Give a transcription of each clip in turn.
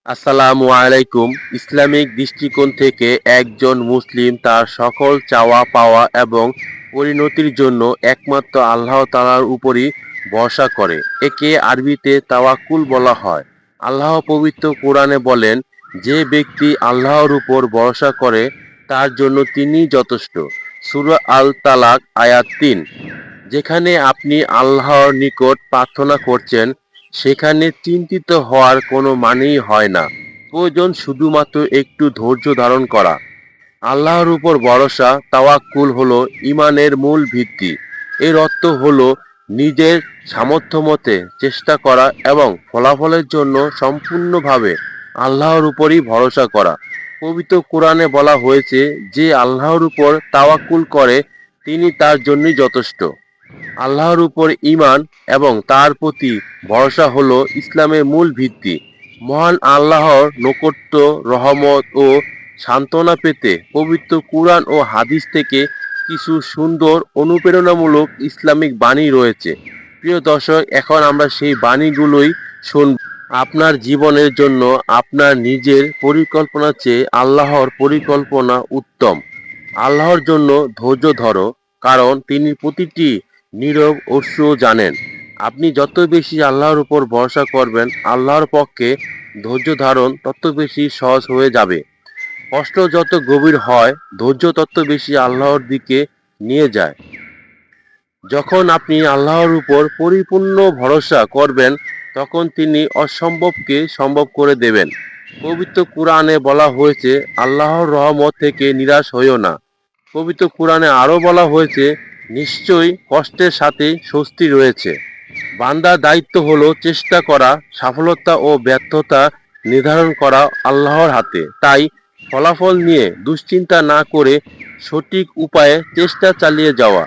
আসসালামু আলাইকুম। ইসলামিক দৃষ্টিকোণ থেকে একজন মুসলিম তার সকল চাওয়া পাওয়া এবং পরিণতির জন্য একমাত্র আল্লাহ তাআলার উপরই ভরসা করে। একে আরবিতে তাওয়াক্কুল বলা হয়। আল্লাহ পবিত্র কোরআনে বলেন, যে ব্যক্তি আল্লাহর উপর ভরসা করে তার জন্য তিনিই যথেষ্ট। সূরা আল তালাক আয়াত ৩। যেখানে আপনি আল্লাহর নিকট প্রার্থনা করছেন, সেখানে চিন্তিত হওয়ার কোনো মানেই হয় না। প্রয়োজন শুধুমাত্র একটু ধৈর্য ধারণ করা। আল্লাহর উপর ভরসা তাওয়াক্কুল হলো ঈমানের মূল ভিত্তি। এর অর্থ হলো নিজের সামর্থ্যমতে চেষ্টা করা এবং ফলাফলের জন্য সম্পূর্ণভাবে আল্লাহর উপরই ভরসা করা। পবিত্র কোরআনে বলা হয়েছে, যে আল্লাহর উপর তাওয়াক্কুল করে তিনি তার জন্যই যথেষ্ট। আল্লাহর উপর ঈমান এবং তার প্রতি ভরসা হলো ইসলামের মূল ভিত্তি। মহান আল্লাহর নৈকট্য, রহমত ও সান্ত্বনা পেতে পবিত্র কুরআন ও হাদিস থেকে কিছু সুন্দর অনুপ্রেরণামূলক ইসলামিক বাণী রয়েছে। প্রিয় দর্শক, এখন আমরা সেই বাণীগুলোই শুনব। আপনার জীবনের জন্য আপনার নিজের পরিকল্পনার চেয়ে আল্লাহর পরিকল্পনা উত্তম। আল্লাহর জন্য ধৈর্য ধরো, কারণ তিনি প্রতিটি নীরব অশ্রু জানেন। আপনি যত বেশি আল্লাহর উপর ভরসা করবেন, আল্লাহর পক্ষে ধৈর্য ধারণ তত বেশি সহজ হয়ে যাবে। কষ্ট যত গভীর হয়, ধৈর্য তত বেশি আল্লাহর দিকে নিয়ে যায়। যখন আপনি আল্লাহর উপর পরিপূর্ণ ভরসা করবেন, তখন তিনি অসম্ভবকে সম্ভব করে দেবেন। পবিত্র কুরআনে বলা হয়েছে, আল্লাহর রহমত থেকে নিরাশ হইও না। পবিত্র কুরআনে আরও বলা হয়েছে, নিশ্চয়ই কষ্টের সাথে স্বস্তি রয়েছে। বান্দার দায়িত্ব হলো চেষ্টা করা, সফলতা ও ব্যর্থতা নির্ধারণ করা আল্লাহর হাতে। তাই ফলাফল নিয়ে দুশ্চিন্তা না করে সঠিক উপায়ে চেষ্টা চালিয়ে যাওয়া।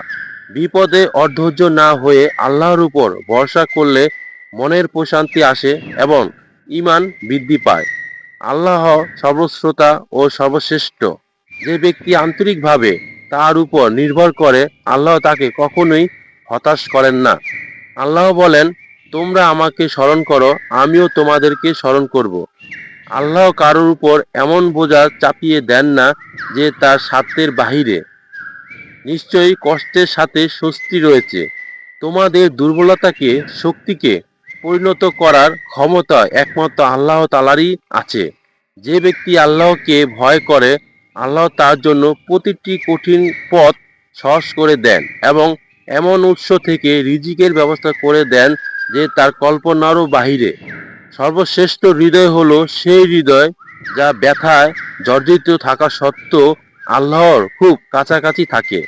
বিপদে অধৈর্য না হয়ে আল্লাহর উপর ভরসা করলে মনের প্রশান্তি আসে এবং ঈমান বৃদ্ধি পায়। আল্লাহ সর্বশ্রোতা ও সর্বশ্রেষ্ঠ। যে ব্যক্তি আন্তরিকভাবে তার উপর নির্ভর করে, আল্লাহ তাকে কখনোই হতাশ করেন না। আল্লাহ বলেন, তোমরা আমাকে স্মরণ করো, আমিও তোমাদেরকে স্মরণ করব। আল্লাহ কারোর উপর এমন বোঝা চাপিয়ে দেন না যে তার স্বার্থের বাহিরে। নিশ্চয়ই কষ্টের সাথে স্বস্তি রয়েছে। তোমাদের দুর্বলতাকে শক্তিকে পরিণত করার ক্ষমতা একমাত্র আল্লাহ তাআলারই আছে। যে ব্যক্তি আল্লাহকে ভয় করে, আল্লাহ তার জন্য প্রতিটি কঠিন পথ সহজ করে দেন এবং এমন উৎস থেকে রিজিকের ব্যবস্থা করে দেন যে তার কল্পনারও বাহিরে। সর্বশ্রেষ্ঠ হৃদয় হলো সেই হৃদয় যা ব্যথায় জর্জরিত থাকা সত্ত্বেও আল্লাহর খুব কাছাকাছি থাকে।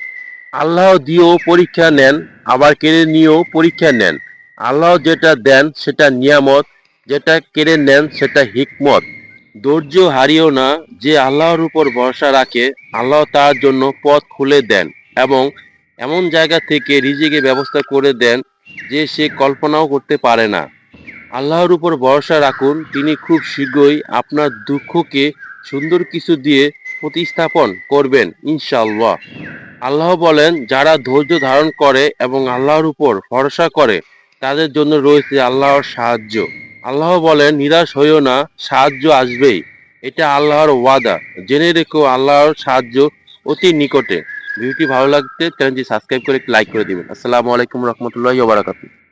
আল্লাহ দিয়েও পরীক্ষা নেন, আবার কেড়ে নিয়েও পরীক্ষা নেন। আল্লাহ যেটা দেন সেটা নিয়ামত, যেটা কেড়ে নেন সেটা হিকমত। ধৈর্য হারিও না। যে আল্লাহর উপর ভরসা রাখে, আল্লাহ তার জন্য পথ খুলে দেন এবং এমন জায়গা থেকে রিজিকের ব্যবস্থা করে দেন যে সে কল্পনাও করতে পারে না। আল্লাহর উপর ভরসা রাখুন, তিনি খুব শীঘ্রই আপনার দুঃখকে সুন্দর কিছু দিয়ে প্রতিস্থাপন করবেন ইনশাআল্লাহ। আল্লাহ বলেন, যারা ধৈর্য ধারণ করে এবং আল্লাহর উপর ভরসা করে তাদের জন্য রয়েছে আল্লাহর সাহায্য। আল্লাহ বলেন, নিরাশ হইও না, সাহায্য আসবেই। এটা আল্লাহর ওয়াদা। জেনে রেখো, আল্লাহর সাহায্য অতি নিকটে। ভিডিওটি ভালো লাগতে চ্যানেলটি সাবস্ক্রাইব করে লাইক করে দিবেন। আসসালামু আলাইকুম রহমতুল্লাহি ওয়া বারাকাতুহু।